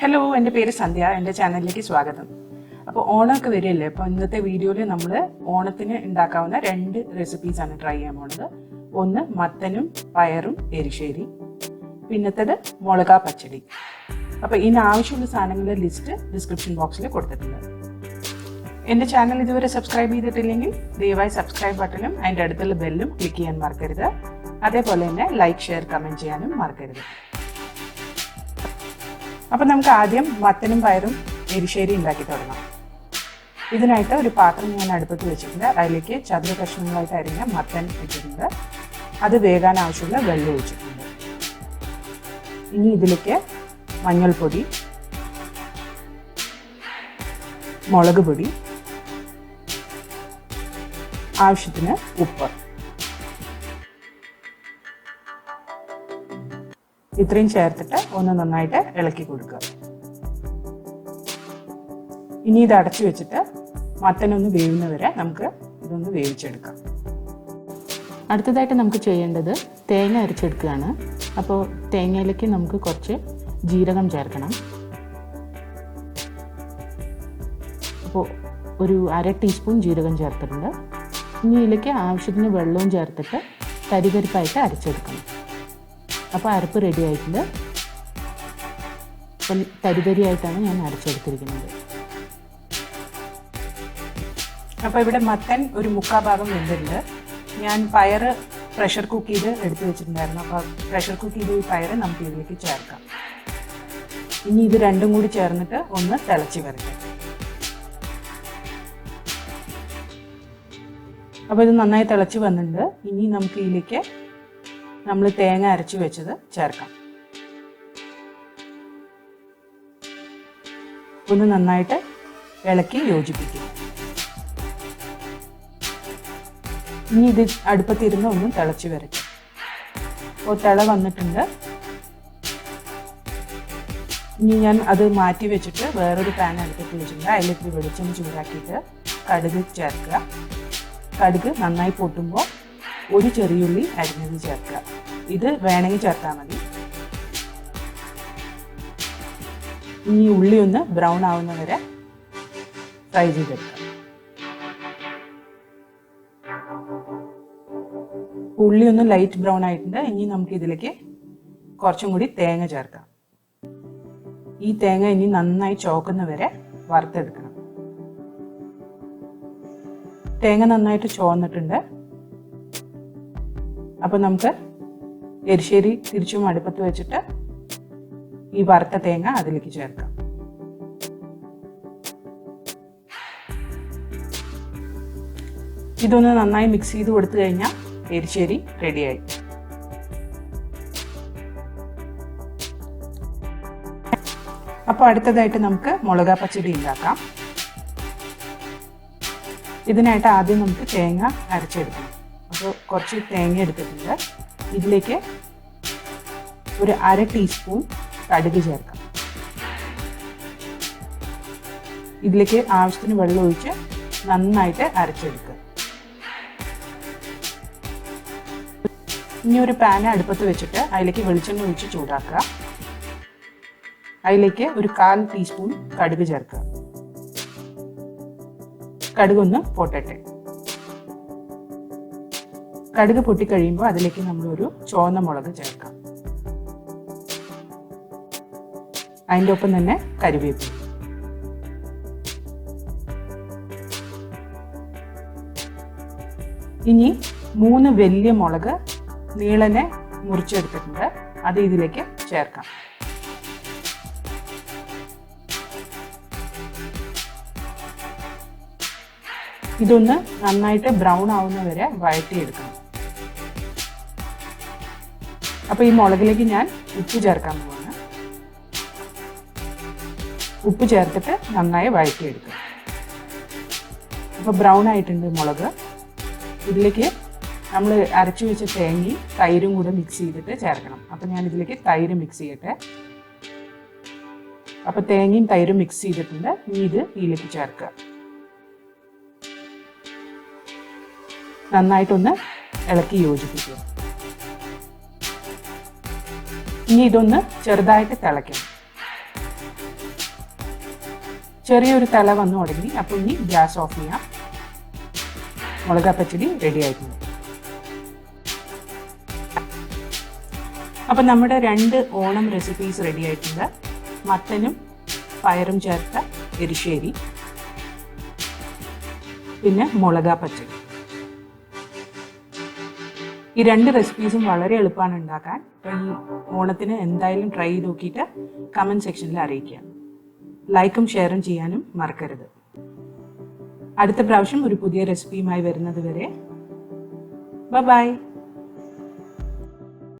Hello, എൻ്റെ പേര് സന്ധ്യ. എൻ്റെ ചാനലിലേക്ക് സ്വാഗതം. അപ്പോൾ ഓണമൊക്കെ വരികയല്ലേ. അപ്പോൾ ഇന്നത്തെ വീഡിയോയിൽ നമ്മൾ ഓണത്തിന് ഉണ്ടാക്കാവുന്ന 2 റെസിപ്പീസാണ് ട്രൈ ചെയ്യാൻ പോകുന്നത്. ഒന്ന് മത്തനും പയറും എരിശ്ശേരി, പിന്നത്തേത് മുളകാ പച്ചടി. അപ്പോൾ ഇതിന് ആവശ്യമുള്ള സാധനങ്ങളുടെ ലിസ്റ്റ് ഡിസ്ക്രിപ്ഷൻ ബോക്സിൽ കൊടുത്തിട്ടുണ്ട്. എൻ്റെ ചാനൽ ഇതുവരെ സബ്സ്ക്രൈബ് ചെയ്തിട്ടില്ലെങ്കിൽ ദയവായി സബ്സ്ക്രൈബ് ബട്ടണും അതിൻ്റെ അടുത്തുള്ള ബെല്ലും ക്ലിക്ക് ചെയ്യാൻ മറക്കരുത്. അതേപോലെ തന്നെ ലൈക്ക്, ഷെയർ, കമൻറ്റ് ചെയ്യാനും മറക്കരുത്. അപ്പം നമുക്ക് ആദ്യം മത്തനും പയറും എരിശ്ശേരി ഉണ്ടാക്കി തുടങ്ങാം. ഇതിനായിട്ട് ഒരു പാത്രം ഞാൻ അടുപ്പത്ത് വെച്ചിട്ടുണ്ട്. അതിലേക്ക് ചതുര കഷ്ണങ്ങളായിട്ട് അരിഞ്ഞ മത്തൻ ഇട്ടിട്ടുണ്ട്. അത് വേകാൻ ആവശ്യമുള്ള വെള്ളം ഒഴിച്ചിട്ടുണ്ട്. ഇനി ഇതിലേക്ക് മഞ്ഞൾപ്പൊടി, മുളക് പൊടി, ആവശ്യത്തിന് ഉപ്പ്, ഇത്രയും ചേർത്തിട്ട് ഒന്ന് നന്നായിട്ട് ഇളക്കി കൊടുക്കുക. ഇനി ഇത് അടച്ചു വെച്ചിട്ട് മത്തനൊന്ന് വേവുന്നവരെ നമുക്ക് ഇതൊന്ന് വേവിച്ചെടുക്കാം. അടുത്തതായിട്ട് നമുക്ക് ചെയ്യേണ്ടത് തേങ്ങ അരച്ചെടുക്കുകയാണ്. അപ്പോൾ തേങ്ങയിലേക്ക് നമുക്ക് കുറച്ച് ജീരകം ചേർക്കണം. അപ്പോൾ ഒരു 1/2 ടീസ്പൂൺ ജീരകം ചേർത്തിട്ടുണ്ട്. ഇനി ഇതിലേക്ക് ആവശ്യത്തിന് വെള്ളവും ചേർത്തിട്ട് തരിതരിപ്പായിട്ട് അരച്ചെടുക്കണം. അപ്പോൾ അരപ്പ് റെഡി ആയിട്ടുണ്ട്. അപ്പം തരിതരിയായിട്ടാണ് ഞാൻ അരച്ചെടുത്തിരിക്കുന്നത്. അപ്പോൾ ഇവിടെ മത്തൻ ഒരു 3/4 ഭാഗം വെന്തിട്ടുണ്ട്. ഞാൻ പയർ പ്രഷർ കുക്ക് ചെയ്ത് എടുത്ത് വെച്ചിട്ടുണ്ടായിരുന്നു. അപ്പോൾ പ്രഷർ കുക്ക് ചെയ്ത് ഈ പയർ നമുക്ക് ഇതിലേക്ക് ചേർക്കാം. ഇനി ഇത് രണ്ടും കൂടി ചേർന്നിട്ട് ഒന്ന് തിളച്ച് വരട്ടെ. അപ്പോൾ ഇത് നന്നായി തിളച്ച് വന്നിട്ടുണ്ട്. ഇനി നമുക്ക് ഇതിലേക്ക് നമ്മൾ തേങ്ങ അരച്ച് വെച്ചത് ചേർക്കാം. ഒന്ന് നന്നായിട്ട് ഇളക്കി യോജിപ്പിക്കുക. ഇനി ഇത് അടുപ്പത്തിരുന്ന് ഒന്ന് തിളച്ച് വരട്ടെ. അപ്പോൾ തിള വന്നിട്ടുണ്ട്. ഇനി ഞാൻ അത് മാറ്റി വെച്ചിട്ട് വേറൊരു പാൻ അടുപ്പത്ത് വെച്ചിട്ടുണ്ട്. അതിലേക്ക് വെളിച്ചെണ്ണ ചൂടാക്കിയിട്ട് കടുക് ചേർക്കുക. കടുക് നന്നായി പൊട്ടുമ്പോൾ ഒരു ചെറിയുള്ളി അരിഞ്ഞത് ചേർക്കുക. ഇത് വേണമെങ്കിൽ ചേർത്താൽ മതി. ഇനി ഉള്ളി ഒന്ന് ബ്രൗൺ ആവുന്നവരെ ഫ്രൈ ചെയ്തെടുക്കുക. ഉള്ളി ഒന്ന് ലൈറ്റ് ബ്രൗൺ ആയിട്ടുണ്ട്. ഇനി നമുക്ക് ഇതിലേക്ക് കുറച്ചും കൂടി തേങ്ങ ചേർക്കാം. ഈ തേങ്ങ ഇനി നന്നായി ചോക്കുന്നവരെ വറുത്തെടുക്കണം. തേങ്ങ നന്നായിട്ട് ചോന്നിട്ടുണ്ട്. അപ്പോൾ നമുക്ക് എരിശ്ശേരി തിരിച്ചും അടുപ്പത്ത് വെച്ചിട്ട് ഈ വറുത്ത തേങ്ങ അതിലേക്ക് ചേർക്കാം. ഇതൊന്ന് നന്നായി മിക്സ് ചെയ്ത് കൊടുത്തു കഴിഞ്ഞാൽ എരിശ്ശേരി റെഡിയായി. അപ്പോൾ അടുത്തതായിട്ട് നമുക്ക് മുളകാ പച്ചടി ഉണ്ടാക്കാം. ഇതിനായിട്ട് ആദ്യം നമുക്ക് തേങ്ങ അരച്ചെടുക്കണം. അപ്പോൾ കുറച്ച് തേങ്ങ എടുത്തിട്ടുണ്ട്. ഇതിലേക്ക് ഒരു 1/2 ടീസ്പൂൺ കടുക് ചേർക്കാം. ഇതിലേക്ക് ആവശ്യത്തിന് വെള്ളം ഒഴിച്ച് നന്നായിട്ട് അരച്ചെടുക്കുക. ഇനി ഒരു പാൻ അടുപ്പത്ത് വെച്ചിട്ട് അതിലേക്ക് വെളിച്ചെണ്ണ ഒഴിച്ച് ചൂടാക്കുക. അതിലേക്ക് ഒരു 1/4 ടീസ്പൂൺ കടുക് ചേർക്കുക. കടുകൊന്ന് പൊട്ടട്ടെ. കടുക് പൊട്ടിക്കഴിയുമ്പോൾ അതിലേക്ക് നമ്മളൊരു ചുവന്ന മുളക് ചേർക്കാം. അതിൻ്റെ ഒപ്പം തന്നെ കറിവേപ്പില. ഇനി 3 വലിയ മുളക് നീളനെ മുറിച്ചെടുത്തിട്ടുണ്ട്. അത് ഇതിലേക്ക് ചേർക്കാം. ഇതൊന്ന് നന്നായിട്ട് ബ്രൗൺ ആവുന്നവരെ വഴറ്റിയെടുക്കണം. അപ്പോൾ ഈ മുളകിലേക്ക് ഞാൻ ഉപ്പ് ചേർക്കാൻ പോവാണ്. ഉപ്പ് ചേർത്തിട്ട് നന്നായി വഴറ്റിയെടുക്കുക. അപ്പോൾ ബ്രൗൺ ആയിട്ടുണ്ട് മുളക്. ഇതിലേക്ക് നമ്മൾ അരച്ചു വെച്ച തേങ്ങയും തൈരും കൂടെ മിക്സ് ചെയ്തിട്ട് ചേർക്കണം. അപ്പോൾ ഞാൻ ഇതിലേക്ക് തൈര് മിക്സ് ചെയ്യട്ടെ. അപ്പോൾ തേങ്ങയും തൈരും മിക്സ് ചെയ്തിട്ടുണ്ട്. ഇനി ഇത് ഇതിലേക്ക് ചേർക്കുക. നന്നായിട്ടൊന്ന് ഇളക്കി യോജിപ്പിക്കുക. ഇനി ഇതൊന്ന് ചെറുതായിട്ട് തിളയ്ക്കണം. ചെറിയൊരു തല വന്നു തുടങ്ങി. അപ്പോൾ ഇനി ഗ്യാസ് ഓഫ് ചെയ്യാം. മുളകാ പച്ചടി റെഡി ആയിട്ടുണ്ട്. അപ്പം നമ്മുടെ 2 ഓണം റെസിപ്പീസ് റെഡി ആയിട്ടുണ്ട്. മത്തനും പയറും ചേർത്ത എരിശ്ശേരി, പിന്നെ മുളകാ പച്ചടി. ഈ 2 റെസിപ്പീസും വളരെ എളുപ്പമാണ് ഉണ്ടാക്കാൻ. അപ്പം ഈ ഓണത്തിന് എന്തായാലും ട്രൈ ചെയ്ത് നോക്കിയിട്ട് കമൻറ്റ് സെക്ഷനിൽ അറിയിക്കുക. ലൈക്കും ഷെയറും ചെയ്യാനും മറക്കരുത്. അടുത്ത പ്രാവശ്യം ഒരു പുതിയ റെസിപ്പിയുമായി വരുന്നത് വരെ ബൈ.